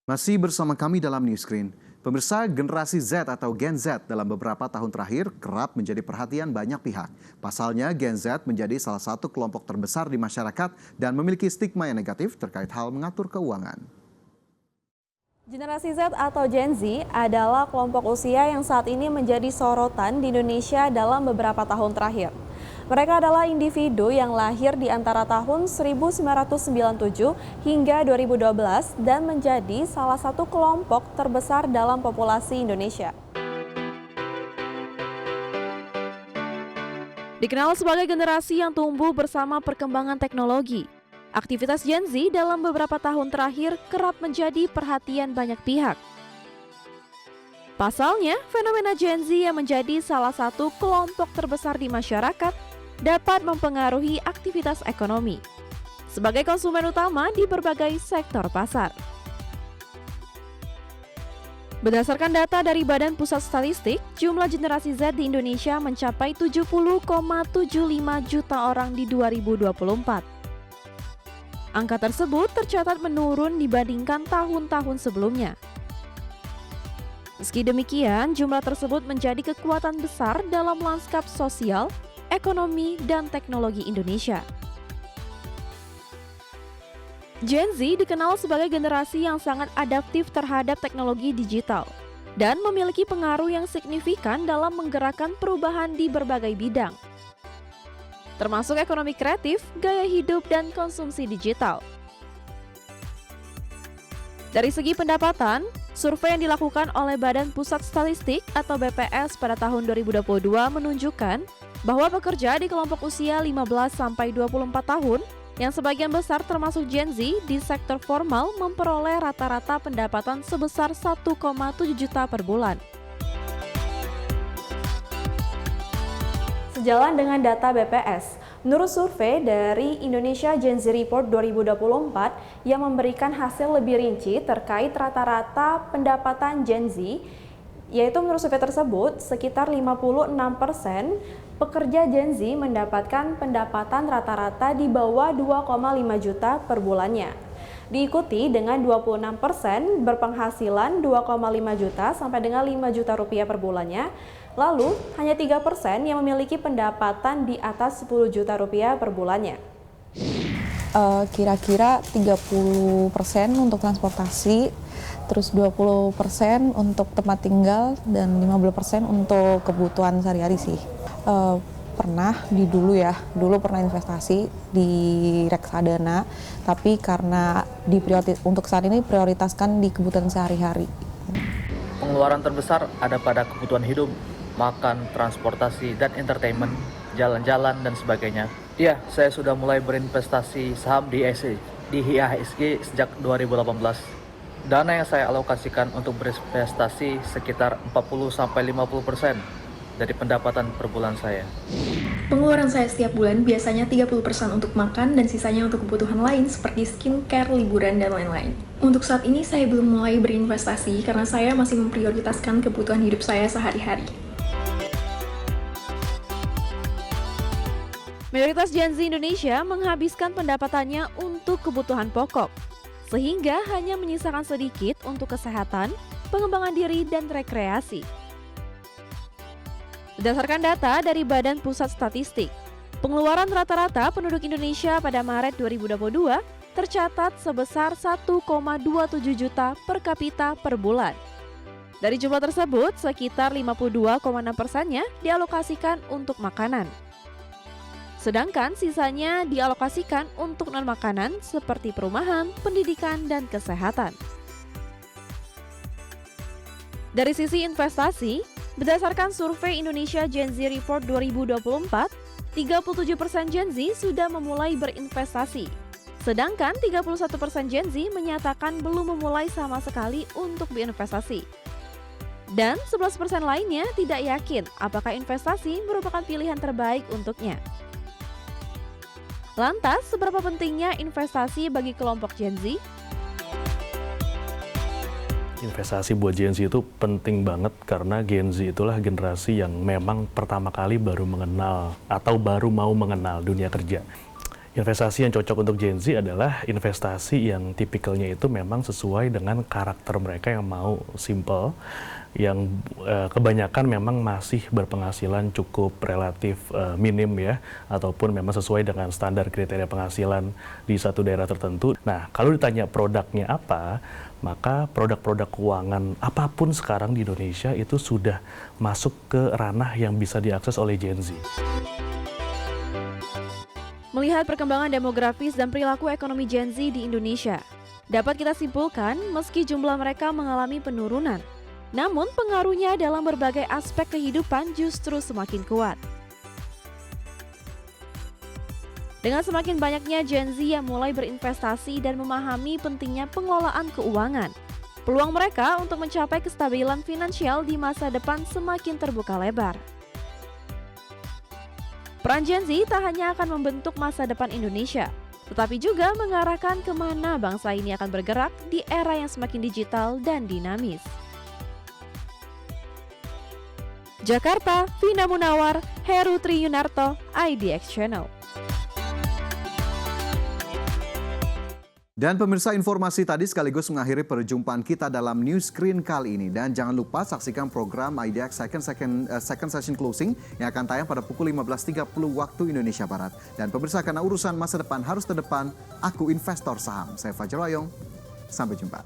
Masih bersama kami dalam Newscreen. Pemirsa, generasi Z atau Gen Z dalam beberapa tahun terakhir kerap menjadi perhatian banyak pihak. Pasalnya, Gen Z menjadi salah satu kelompok terbesar di masyarakat dan memiliki stigma yang negatif terkait hal mengatur keuangan. Generasi Z atau Gen Z adalah kelompok usia yang saat ini menjadi sorotan di Indonesia dalam beberapa tahun terakhir. Mereka adalah individu yang lahir di antara tahun 1997 hingga 2012 dan menjadi salah satu kelompok terbesar dalam populasi Indonesia. Dikenal sebagai generasi yang tumbuh bersama perkembangan teknologi, aktivitas Gen Z dalam beberapa tahun terakhir kerap menjadi perhatian banyak pihak. Pasalnya, fenomena Gen Z yang menjadi salah satu kelompok terbesar di masyarakat dapat mempengaruhi aktivitas ekonomi sebagai konsumen utama di berbagai sektor pasar. Berdasarkan data dari Badan Pusat Statistik, jumlah generasi Z di Indonesia mencapai 70,75 juta orang di 2024. Angka tersebut tercatat menurun dibandingkan tahun-tahun sebelumnya. Meski demikian, jumlah tersebut menjadi kekuatan besar dalam lanskap sosial, ekonomi, dan teknologi Indonesia. Gen Z dikenal sebagai generasi yang sangat adaptif terhadap teknologi digital dan memiliki pengaruh yang signifikan dalam menggerakkan perubahan di berbagai bidang, termasuk ekonomi kreatif, gaya hidup, dan konsumsi digital. Dari segi pendapatan, survei yang dilakukan oleh Badan Pusat Statistik atau BPS pada tahun 2022 menunjukkan bahwa pekerja di kelompok usia 15-24 tahun yang sebagian besar termasuk Gen Z di sektor formal memperoleh rata-rata pendapatan sebesar 1,7 juta per bulan. Sejalan dengan data BPS, menurut survei dari Indonesia Gen Z Report 2024 yang memberikan hasil lebih rinci terkait rata-rata pendapatan Gen Z, yaitu menurut survei tersebut sekitar 56% pekerja Gen Z mendapatkan pendapatan rata-rata di bawah 2,5 juta per bulannya. Diikuti dengan 26% berpenghasilan 2,5 juta sampai dengan 5 juta rupiah per bulannya. Lalu, hanya 3% yang memiliki pendapatan di atas 10 juta rupiah per bulannya. Kira-kira 30% untuk transportasi, terus 20% untuk tempat tinggal, dan 15% untuk kebutuhan sehari-hari sih. Pernah dulu pernah investasi di reksadana, tapi karena untuk saat ini prioritaskan di kebutuhan sehari-hari. Pengeluaran terbesar ada pada kebutuhan hidup, makan, transportasi, dan entertainment, jalan-jalan, dan sebagainya. Iya, saya sudah mulai berinvestasi saham di IHSG sejak 2018. Dana yang saya alokasikan untuk berinvestasi sekitar 40-50% dari pendapatan per bulan saya. Pengeluaran saya setiap bulan biasanya 30% untuk makan dan sisanya untuk kebutuhan lain seperti skincare, liburan, dan lain-lain. Untuk saat ini saya belum mulai berinvestasi karena saya masih memprioritaskan kebutuhan hidup saya sehari-hari. Mayoritas Gen Z Indonesia menghabiskan pendapatannya untuk kebutuhan pokok, sehingga hanya menyisakan sedikit untuk kesehatan, pengembangan diri, dan rekreasi. Berdasarkan data dari Badan Pusat Statistik, pengeluaran rata-rata penduduk Indonesia pada Maret 2022 tercatat sebesar 1,27 juta per kapita per bulan. Dari jumlah tersebut, sekitar 52,6%-nya dialokasikan untuk makanan. Sedangkan sisanya dialokasikan untuk non-makanan seperti perumahan, pendidikan, dan kesehatan. Dari sisi investasi, berdasarkan survei Indonesia Gen Z Report 2024, 37% Gen Z sudah memulai berinvestasi. Sedangkan 31% Gen Z menyatakan belum memulai sama sekali untuk berinvestasi. Dan 11% lainnya tidak yakin apakah investasi merupakan pilihan terbaik untuknya. Lantas, seberapa pentingnya investasi bagi kelompok Gen Z? Investasi buat Gen Z itu penting banget karena Gen Z itulah generasi yang memang pertama kali baru mengenal atau baru mau mengenal dunia kerja. Investasi yang cocok untuk Gen Z adalah investasi yang tipikalnya itu memang sesuai dengan karakter mereka yang mau simple, yang kebanyakan memang masih berpenghasilan cukup relatif minim ya, ataupun memang sesuai dengan standar kriteria penghasilan di satu daerah tertentu. Nah, kalau ditanya produknya apa, maka produk-produk keuangan apapun sekarang di Indonesia itu sudah masuk ke ranah yang bisa diakses oleh Gen Z. Melihat perkembangan demografis dan perilaku ekonomi Gen Z di Indonesia, dapat kita simpulkan meski jumlah mereka mengalami penurunan, namun pengaruhnya dalam berbagai aspek kehidupan justru semakin kuat. Dengan semakin banyaknya Gen Z yang mulai berinvestasi dan memahami pentingnya pengelolaan keuangan, peluang mereka untuk mencapai kestabilan finansial di masa depan semakin terbuka lebar. Peran Gen Z tak hanya akan membentuk masa depan Indonesia, tetapi juga mengarahkan kemana bangsa ini akan bergerak di era yang semakin digital dan dinamis. Jakarta, Vina Munawar, Heru Triyunarto, IDX Channel. Dan pemirsa, informasi tadi sekaligus mengakhiri perjumpaan kita dalam News Screen kali ini. Dan jangan lupa saksikan program IDX Second Session Closing yang akan tayang pada pukul 15.30 waktu Indonesia Barat. Dan pemirsa, karena urusan masa depan harus terdepan, aku investor saham. Saya Fajar Wayong, sampai jumpa.